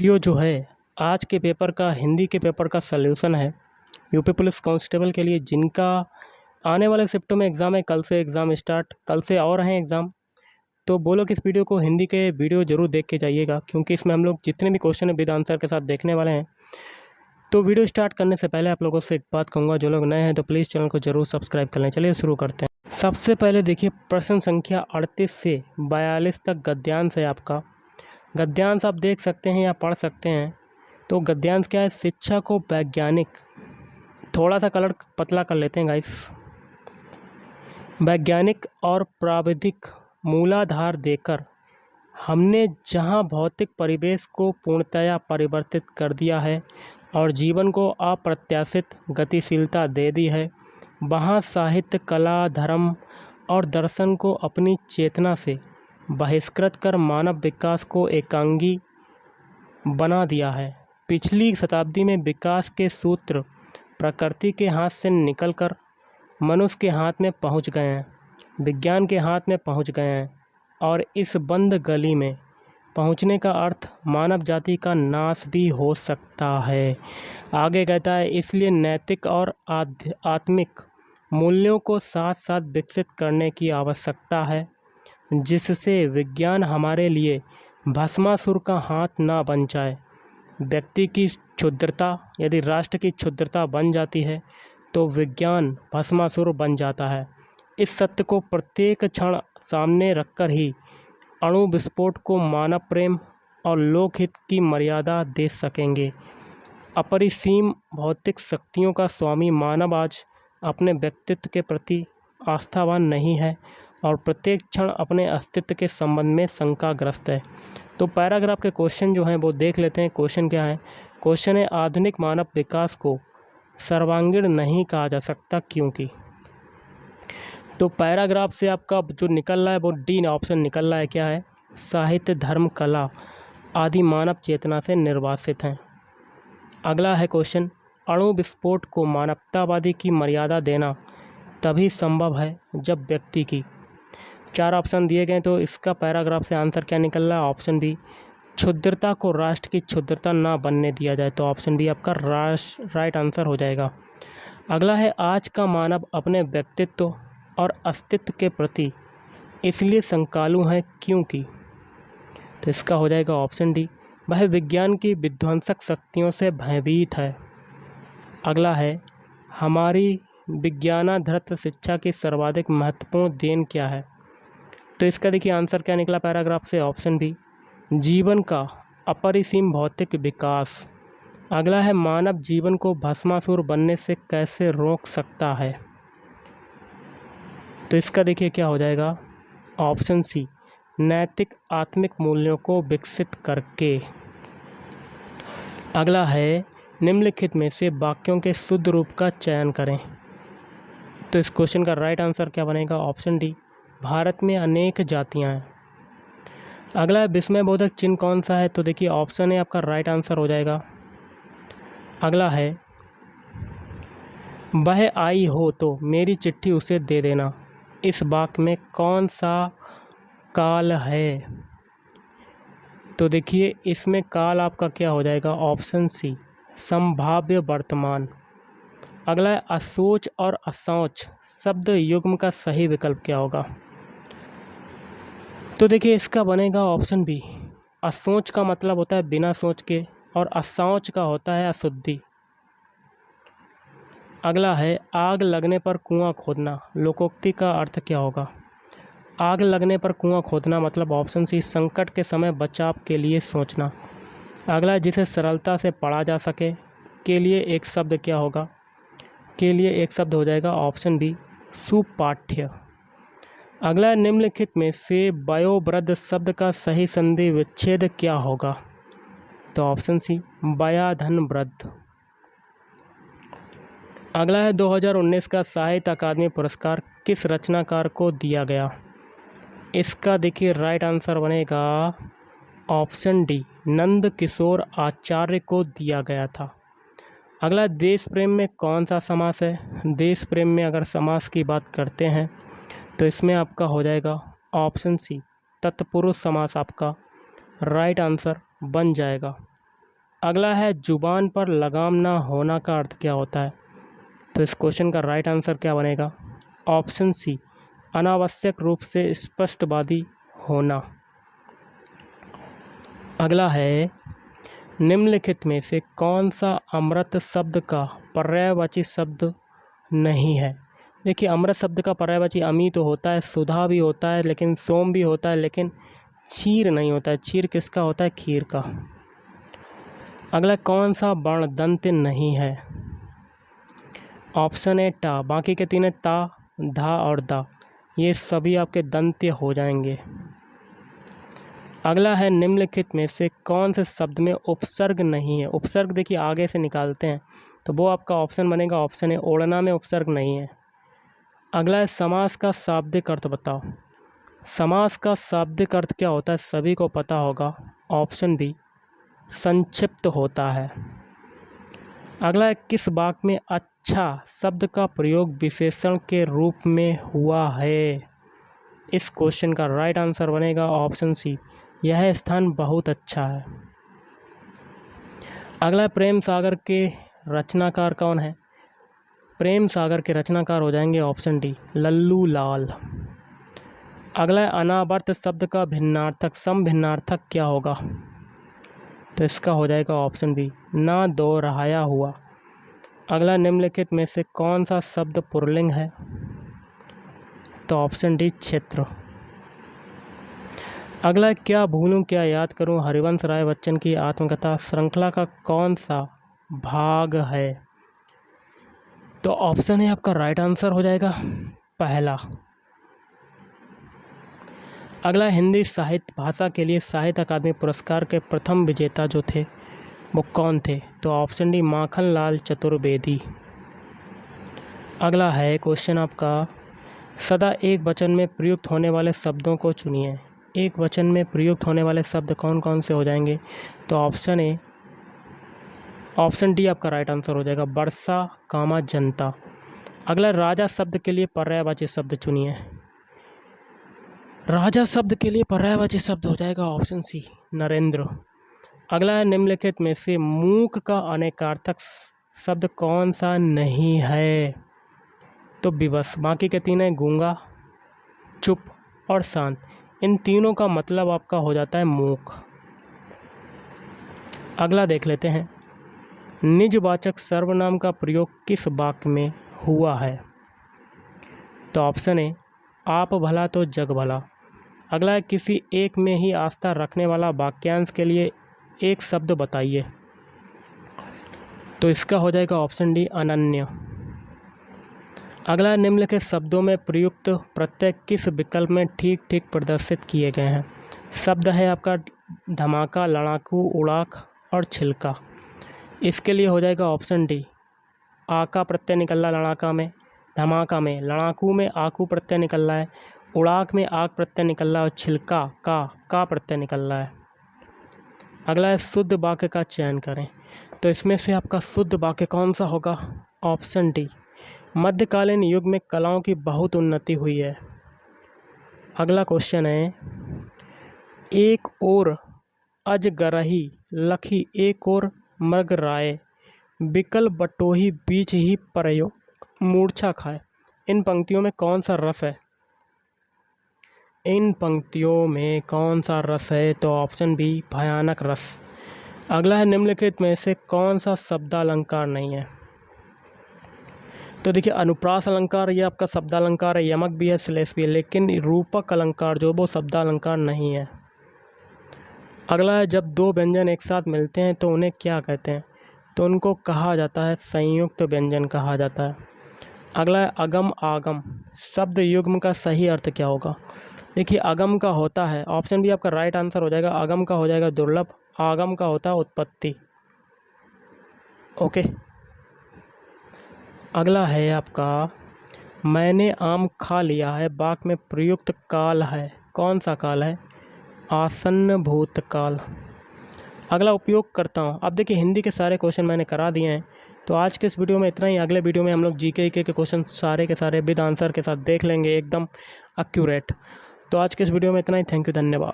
Video जो है आज के पेपर का हिंदी के पेपर का सल्यूशन है यूपी पुलिस कांस्टेबल के लिए जिनका आने वाले शिफ्टों में एग्ज़ाम है। कल से एग्ज़ाम स्टार्ट, कल से और हैं एग्ज़ाम। तो बोलो कि इस वीडियो को हिंदी के वीडियो ज़रूर देख के जाइएगा, क्योंकि इसमें हम लोग जितने भी क्वेश्चन है विद आंसर के साथ देखने वाले हैं। तो वीडियो स्टार्ट करने से पहले आप लोगों से एक बात कहूँगा, जो लोग नए हैं तो प्लीज़ चैनल को ज़रूर सब्सक्राइब कर लें। चलिए शुरू करते हैं। सबसे पहले देखिए प्रश्न संख्या 38 से 42 तक गद्यांश है आपका। गद्यांश आप देख सकते हैं या पढ़ सकते हैं। तो गद्यांश क्या है? शिक्षा को वैज्ञानिक, थोड़ा सा कलर पतला कर लेते हैं गाइस, वैज्ञानिक और प्राविधिक मूलाधार देकर हमने जहां भौतिक परिवेश को पूर्णतया परिवर्तित कर दिया है और जीवन को अप्रत्याशित गतिशीलता दे दी है, वहां साहित्य, कला, धर्म और दर्शन को अपनी चेतना से बहिष्कृत कर मानव विकास को एकांगी बना दिया है। पिछली शताब्दी में विकास के सूत्र प्रकृति के हाथ से निकलकर मनुष्य के हाथ में पहुंच गए हैं, विज्ञान के हाथ में पहुंच गए हैं, और इस बंद गली में पहुंचने का अर्थ मानव जाति का नाश भी हो सकता है। आगे कहता है, इसलिए नैतिक और आत्मिक मूल्यों को साथ साथ विकसित करने की आवश्यकता है, जिससे विज्ञान हमारे लिए भस्मासुर का हाथ ना बन जाए। व्यक्ति की क्षुद्रता यदि राष्ट्र की क्षुद्रता बन जाती है तो विज्ञान भस्मासुर बन जाता है। इस सत्य को प्रत्येक क्षण सामने रखकर ही अणु विस्फोट को मानव प्रेम और लोकहित की मर्यादा दे सकेंगे। अपरिसीम भौतिक शक्तियों का स्वामी मानव आज अपने व्यक्तित्व के प्रति आस्थावान नहीं है और प्रत्येक क्षण अपने अस्तित्व के संबंध में शंकाग्रस्त है। तो पैराग्राफ के क्वेश्चन जो हैं वो देख लेते हैं। क्वेश्चन क्या है? क्वेश्चन है, आधुनिक मानव विकास को सर्वांगीण नहीं कहा जा सकता क्योंकि। तो पैराग्राफ से आपका जो निकल रहा है वो डी ऑप्शन निकल रहा है। क्या है? साहित्य, धर्म, कला आदि मानव चेतना से निर्वासित हैं। अगला है क्वेश्चन, अणु विस्फोट को मानवतावादी की मर्यादा देना तभी संभव है जब व्यक्ति की। 4 ऑप्शन दिए गए, तो इसका पैराग्राफ से आंसर क्या निकल रहा है? ऑप्शन बी, क्षुद्रता को राष्ट्र की क्षुद्रता ना बनने दिया जाए। तो ऑप्शन बी आपका राइट आंसर हो जाएगा। अगला है, आज का मानव अपने व्यक्तित्व और अस्तित्व के प्रति इसलिए शंकालु है क्योंकि। तो इसका हो जाएगा ऑप्शन डी, वह विज्ञान की विध्वंसक शक्तियों से भयभीत है। अगला है, हमारी विज्ञानाधृत शिक्षा की सर्वाधिक महत्वपूर्ण देन क्या है? तो इसका देखिए आंसर क्या निकला पैराग्राफ से? ऑप्शन बी, जीवन का अपरिसीम भौतिक विकास। अगला है, मानव जीवन को भस्मासुर बनने से कैसे रोक सकता है? तो इसका देखिए क्या हो जाएगा? ऑप्शन सी, नैतिक आत्मिक मूल्यों को विकसित करके। अगला है, निम्नलिखित में से वाक्यों के शुद्ध रूप का चयन करें। तो इस क्वेश्चन का राइट आंसर क्या बनेगा? ऑप्शन डी, भारत में अनेक जातियां हैं। अगला है, विस्मयबोधक चिन्ह कौन सा है? तो देखिए ऑप्शन ए आपका राइट आंसर हो जाएगा। अगला है, वह आई हो तो मेरी चिट्ठी उसे दे देना, इस वाक्य में कौन सा काल है? तो देखिए इसमें काल आपका क्या हो जाएगा? ऑप्शन सी, संभाव्य वर्तमान। अगला है, असोच और असौच शब्द युग्म का सही विकल्प क्या होगा? तो देखिए इसका बनेगा ऑप्शन बी, असोच का मतलब होता है बिना सोच के और असौच का होता है अशुद्धि। अगला है, आग लगने पर कुआं खोदना, लोकोक्ति का अर्थ क्या होगा? आग लगने पर कुआं खोदना मतलब ऑप्शन सी, संकट के समय बचाव के लिए सोचना। अगला है, जिसे सरलता से पढ़ा जा सके, के लिए एक शब्द क्या होगा? के लिए एक शब्द हो जाएगा ऑप्शन बी, सुपाठ्य। अगला, निम्नलिखित में से वयोवृद्ध शब्द का सही संधि विच्छेद क्या होगा? तो ऑप्शन सी, वयाधन वृद्ध। अगला है, 2019 का साहित्य अकादमी पुरस्कार किस रचनाकार को दिया गया? इसका देखिए राइट आंसर बनेगा ऑप्शन डी, नंद किशोर आचार्य को दिया गया था। अगला, देश प्रेम में कौन सा समास है? देश प्रेम में अगर समास की बात करते हैं तो इसमें आपका हो जाएगा ऑप्शन सी, तत्पुरुष समास आपका राइट आंसर बन जाएगा। अगला है जुबान पर लगाम ना होना का अर्थ क्या होता है? तो इस क्वेश्चन का राइट आंसर क्या बनेगा? ऑप्शन सी, अनावश्यक रूप से स्पष्टवादी होना। अगला है, निम्नलिखित में से कौन सा अमृत शब्द का पर्यायवाची शब्द नहीं है? देखिए, अमृत शब्द का पर्यायवाची अमी तो होता है, सुधा भी होता है, लेकिन सोम भी होता है, लेकिन क्षीर नहीं होता है। क्षीर किसका होता है? खीर का। अगला, कौन सा वर्ण दंत्य नहीं है? ऑप्शन ए टा, बाकी के तीन ता, धा और दा, ये सभी आपके दंत्य हो जाएंगे। अगला है, निम्नलिखित में से कौन से शब्द में उपसर्ग नहीं है? उपसर्ग देखिए आगे से निकालते हैं तो वो आपका ऑप्शन बनेगा ऑप्शन ए, ओढ़ना में उपसर्ग नहीं है। अगला है, समास का शाब्दिक अर्थ बताओ। समास का शाब्दिक अर्थ क्या होता है? सभी को पता होगा, ऑप्शन बी, संक्षिप्त होता है। अगला है, किस वाक्य में अच्छा शब्द का प्रयोग विशेषण के रूप में हुआ है? इस क्वेश्चन का राइट आंसर बनेगा ऑप्शन सी, यह स्थान बहुत अच्छा है। अगला, प्रेम सागर के रचनाकार कौन है? प्रेम सागर के रचनाकार हो जाएंगे ऑप्शन डी, लल्लू लाल। अगला, अनावर्त शब्द का भिन्नार्थक समभिन्नार्थक क्या होगा? तो इसका हो जाएगा ऑप्शन बी, ना दोहराया हुआ। अगला, निम्नलिखित में से कौन सा शब्द पुल्लिंग है? तो ऑप्शन डी, क्षेत्र। अगला, क्या भूलूं क्या याद करूं हरिवंश राय बच्चन की आत्मकथा श्रृंखला का कौन सा भाग है? तो ऑप्शन ए आपका राइट आंसर हो जाएगा पहला। अगला, हिंदी साहित्य भाषा के लिए साहित्य अकादमी पुरस्कार के प्रथम विजेता जो थे वो कौन थे? तो ऑप्शन डी, माखन लाल चतुर्वेदी। अगला है क्वेश्चन आपका, सदा एक वचन में प्रयुक्त होने वाले शब्दों को चुनिए। एक वचन में प्रयुक्त होने वाले शब्द कौन कौन से हो जाएंगे? तो ऑप्शन ए, ऑप्शन डी आपका राइट आंसर हो जाएगा, वर्षा कामा जनता। अगला, राजा शब्द के लिए पर्यायवाची शब्द चुनिए। राजा शब्द के लिए पर्यायवाची शब्द हो जाएगा ऑप्शन सी, नरेंद्र। अगला है, निम्नलिखित में से मूक का अनेकार्थक शब्द कौन सा नहीं है? तो विवश। बाकी के तीन हैं गूंगा, चुप और शांत। इन तीनों का मतलब आपका हो जाता है मूक। अगला देख लेते हैं, निजवाचक सर्वनाम का प्रयोग किस वाक्य में हुआ है? तो ऑप्शन ए, आप भला तो जग भला। अगला है, किसी एक में ही आस्था रखने वाला वाक्यांश के लिए एक शब्द बताइए। तो इसका हो जाएगा ऑप्शन डी, अनन्य। अगला, निम्नलिखित शब्दों में प्रयुक्त प्रत्यय किस विकल्प में ठीक ठीक प्रदर्शित किए गए हैं? शब्द है आपका धमाका, लड़ाकू, उड़ाक और छिलका। इसके लिए हो जाएगा ऑप्शन डी, आका प्रत्यय निकल रहा लड़ाका में, धमाका में, लड़ाकू में आकू प्रत्यय निकल रहा है, उड़ाक में आक प्रत्यय निकल रहा है और छिलका का प्रत्यय निकल रहा है। अगला है, शुद्ध वाक्य का चयन करें। तो इसमें से आपका शुद्ध वाक्य कौन सा होगा? ऑप्शन डी, मध्यकालीन युग में कलाओं की बहुत उन्नति हुई है। अगला क्वेश्चन है, एक और अजगरही लखी एक और मृग राय बिकल बटोही बीच ही परयो मूर्छा खाए। इन पंक्तियों में कौन सा रस है? इन पंक्तियों में कौन सा रस है? तो ऑप्शन बी, भयानक रस। अगला है, निम्नलिखित में से कौन सा शब्दालंकार नहीं है? तो देखिए, अनुप्रास अलंकार ये आपका शब्दालंकार है, यमक भी है, श्लेष भी है, लेकिन रूपक अलंकार जो वो शब्दालंकार नहीं है। अगला है, जब दो व्यंजन एक साथ मिलते हैं तो उन्हें क्या कहते हैं? तो उनको कहा जाता है संयुक्त व्यंजन कहा जाता है। अगला है, अगम आगम शब्द युग्म का सही अर्थ क्या होगा? देखिए, अगम का होता है, ऑप्शन बी आपका राइट आंसर हो जाएगा, अगम का हो जाएगा दुर्लभ, आगम का होता है उत्पत्ति। ओके। अगला है आपका, मैंने आम खा लिया है वाक्य में प्रयुक्त काल है, कौन सा काल है? आसन्न भूतकाल। अगला, उपयोग करता हूँ। अब देखिए, हिंदी के सारे क्वेश्चन मैंने करा दिए हैं, तो आज के इस वीडियो में इतना ही। अगले वीडियो में हम लोग जीके के क्वेश्चन सारे के सारे विद आंसर के साथ देख लेंगे, एकदम एक्यूरेट। तो आज के इस वीडियो में इतना ही। थैंक यू, धन्यवाद।